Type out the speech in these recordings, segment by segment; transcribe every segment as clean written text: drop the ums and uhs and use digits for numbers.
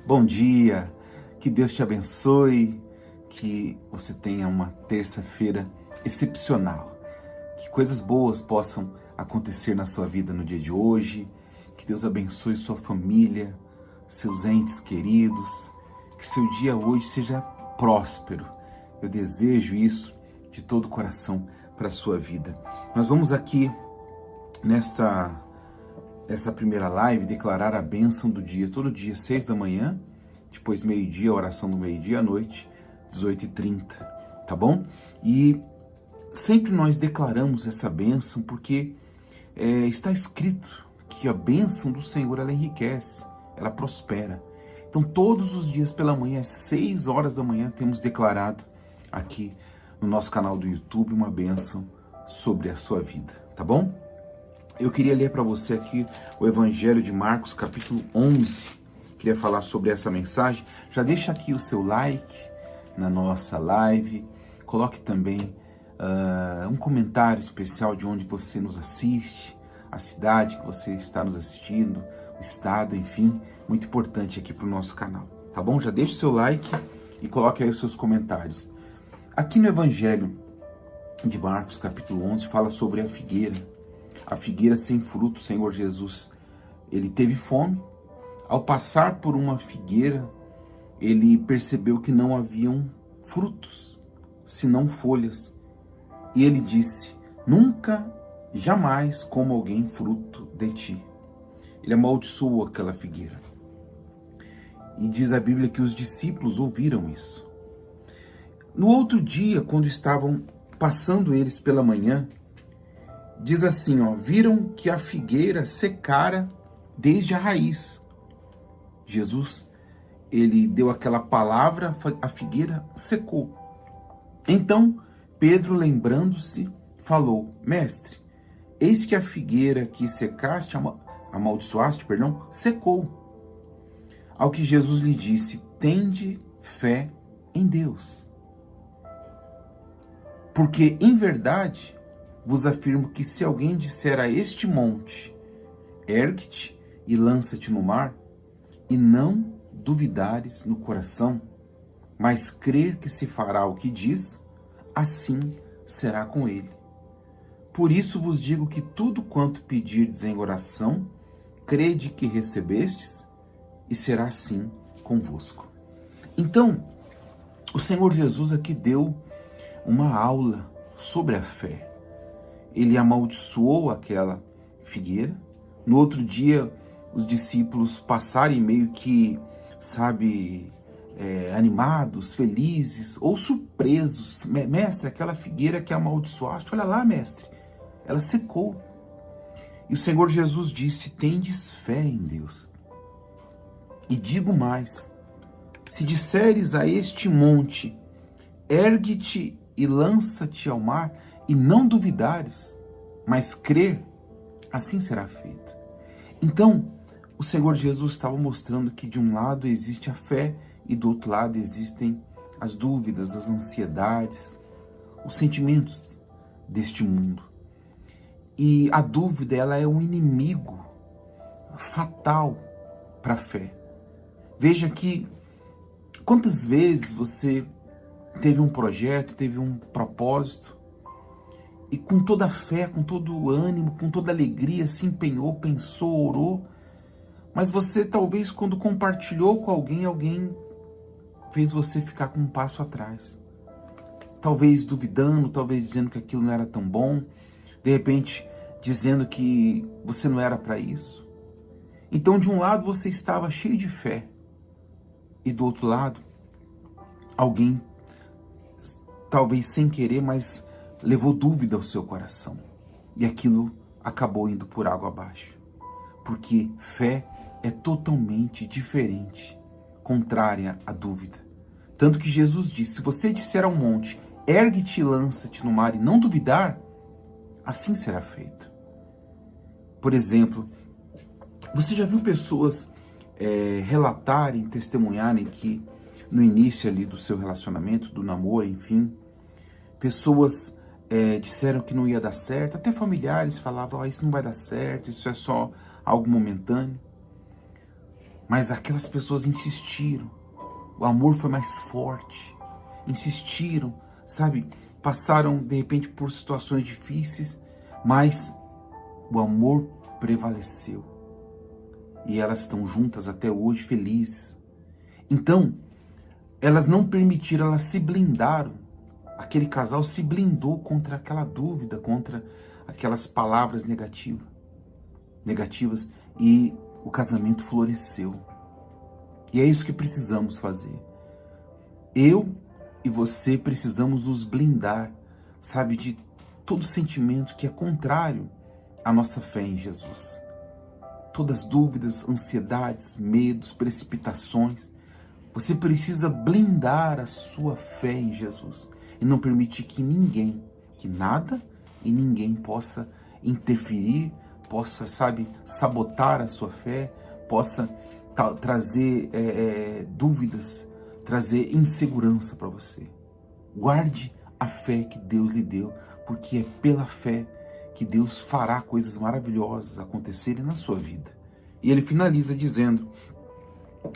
Bom dia, que Deus te abençoe, que você tenha uma terça-feira excepcional, que coisas boas possam acontecer na sua vida no dia de hoje, que Deus abençoe sua família, seus entes queridos, que seu dia hoje seja próspero. Eu desejo isso de todo o coração para a sua vida. Nós vamos aqui essa primeira live, declarar a bênção do dia, todo dia, 6 da manhã, depois meio-dia, oração do meio-dia, à noite, 18h30, tá bom? E sempre nós declaramos essa bênção porque está escrito que a bênção do Senhor, ela enriquece, ela prospera. Então, todos os dias pela manhã, às 6 horas da manhã, temos declarado aqui no nosso canal do YouTube uma bênção sobre a sua vida, tá bom? Eu queria ler para você aqui o Evangelho de Marcos, capítulo 11. Queria falar sobre essa mensagem. Já deixa aqui o seu like na nossa live. Coloque também um comentário especial de onde você nos assiste, a cidade que você está nos assistindo, o estado, enfim. Muito importante aqui para o nosso canal, tá bom? Já deixa o seu like e coloque aí os seus comentários. Aqui no Evangelho de Marcos, capítulo 11, fala sobre a figueira. A figueira sem fruto. O Senhor Jesus, ele teve fome. Ao passar por uma figueira, ele percebeu que não haviam frutos, senão folhas. E ele disse: nunca, jamais coma alguém fruto de ti. Ele amaldiçoou aquela figueira. E diz a Bíblia que os discípulos ouviram isso. No outro dia, quando estavam passando eles pela manhã, diz assim, viram que a figueira secara desde a raiz. Jesus, ele deu aquela palavra, a figueira secou. Então, Pedro, lembrando-se, falou: mestre, eis que a figueira que amaldiçoaste, secou. Ao que Jesus lhe disse: tende fé em Deus. Porque, em verdade, vos afirmo que se alguém disser a este monte, ergue-te e lança-te no mar, e não duvidares no coração, mas crer que se fará o que diz, assim será com ele. Por isso vos digo que tudo quanto pedirdes em oração, crede que recebestes, e será assim convosco. Então, o Senhor Jesus aqui deu uma aula sobre a fé. Ele amaldiçoou aquela figueira. No outro dia, os discípulos passaram meio que, animados, felizes ou surpresos. Mestre, aquela figueira que amaldiçoaste, olha lá, mestre, ela secou. E o Senhor Jesus disse: tendes fé em Deus. E digo mais, se disseres a este monte, ergue-te e lança-te ao mar, e não duvidares, mas crer, assim será feito. Então, o Senhor Jesus estava mostrando que de um lado existe a fé e do outro lado existem as dúvidas, as ansiedades, os sentimentos deste mundo. E a dúvida, ela é um inimigo fatal para a fé. Veja que quantas vezes você teve um projeto, teve um propósito, e com toda a fé, com todo o ânimo, com toda a alegria, se empenhou, pensou, orou, mas você talvez quando compartilhou com alguém fez você ficar com um passo atrás. Talvez duvidando, talvez dizendo que aquilo não era tão bom, de repente dizendo que você não era para isso. Então, de um lado você estava cheio de fé, e do outro lado, alguém, talvez sem querer, mas levou dúvida ao seu coração. E aquilo acabou indo por água abaixo. Porque fé é totalmente diferente, contrária à dúvida. Tanto que Jesus disse: se você disser ao monte, ergue-te e lança-te no mar, e não duvidar, assim será feito. Por exemplo, você já viu pessoas relatarem, testemunharem que no início ali do seu relacionamento, do namoro, enfim, pessoas disseram que não ia dar certo, até familiares falavam: isso não vai dar certo, isso é só algo momentâneo. Mas aquelas pessoas insistiram. O amor foi mais forte. Insistiram, sabe? Passaram, de repente, por situações difíceis, mas o amor prevaleceu. E elas estão juntas até hoje, felizes. Então, elas não permitiram, elas se blindaram. Aquele casal se blindou contra aquela dúvida, contra aquelas palavras negativas, e o casamento floresceu. E é isso que precisamos fazer. Eu e você precisamos nos blindar, sabe, de todo sentimento que é contrário à nossa fé em Jesus. Todas as dúvidas, ansiedades, medos, precipitações. Você precisa blindar a sua fé em Jesus e não permitir que ninguém, que nada e ninguém possa interferir, possa, sabe, sabotar a sua fé, possa trazer dúvidas, trazer insegurança para você. Guarde a fé que Deus lhe deu, porque é pela fé que Deus fará coisas maravilhosas acontecerem na sua vida. E ele finaliza dizendo,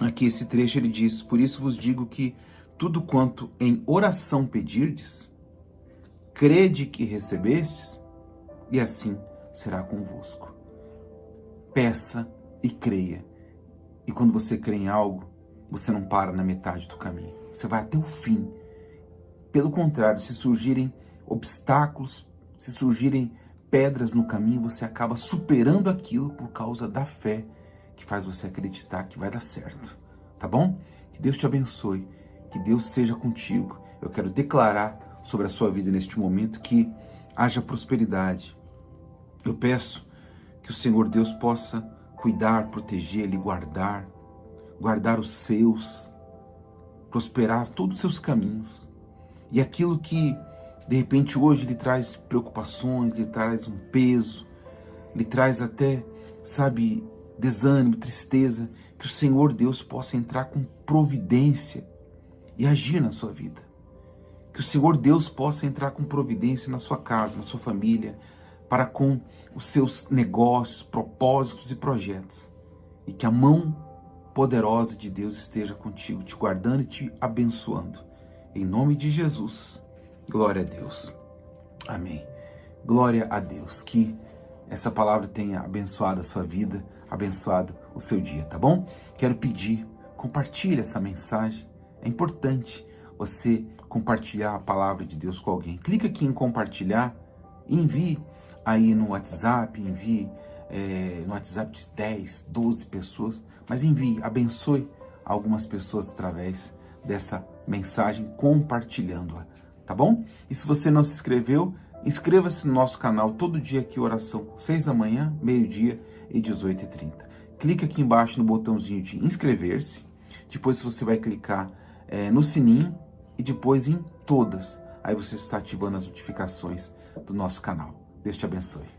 aqui esse trecho ele diz: por isso vos digo que tudo quanto em oração pedirdes, crede que recebestes, e assim será convosco. Peça e creia. E quando você crê em algo, você não para na metade do caminho. Você vai até o fim. Pelo contrário, se surgirem obstáculos, se surgirem pedras no caminho, você acaba superando aquilo por causa da fé que faz você acreditar que vai dar certo. Tá bom? Que Deus te abençoe. Que Deus seja contigo. Eu quero declarar sobre a sua vida neste momento que haja prosperidade. Eu peço que o Senhor Deus possa cuidar, proteger, lhe guardar os seus, prosperar todos os seus caminhos. E aquilo que, de repente, hoje lhe traz preocupações, lhe traz um peso, lhe traz até, sabe, desânimo, tristeza, que o Senhor Deus possa entrar com providência e agir na sua vida. Que o Senhor Deus possa entrar com providência na sua casa, na sua família, para com os seus negócios, propósitos e projetos. E que a mão poderosa de Deus esteja contigo, te guardando e te abençoando. Em nome de Jesus. Glória a Deus. Amém. Glória a Deus. Que essa palavra tenha abençoado a sua vida, abençoado o seu dia, tá bom? Quero pedir, compartilhe essa mensagem. É importante você compartilhar a palavra de Deus com alguém. Clica aqui em compartilhar e envie aí no WhatsApp, envie no WhatsApp de 10, 12 pessoas, mas envie, abençoe algumas pessoas através dessa mensagem, compartilhando-a, tá bom? E se você não se inscreveu, inscreva-se no nosso canal, todo dia aqui oração, 6 da manhã, meio-dia e 18h30. Clica aqui embaixo no botãozinho de inscrever-se, depois você vai clicar no sininho e depois em todas, aí você está ativando as notificações do nosso canal. Deus te abençoe.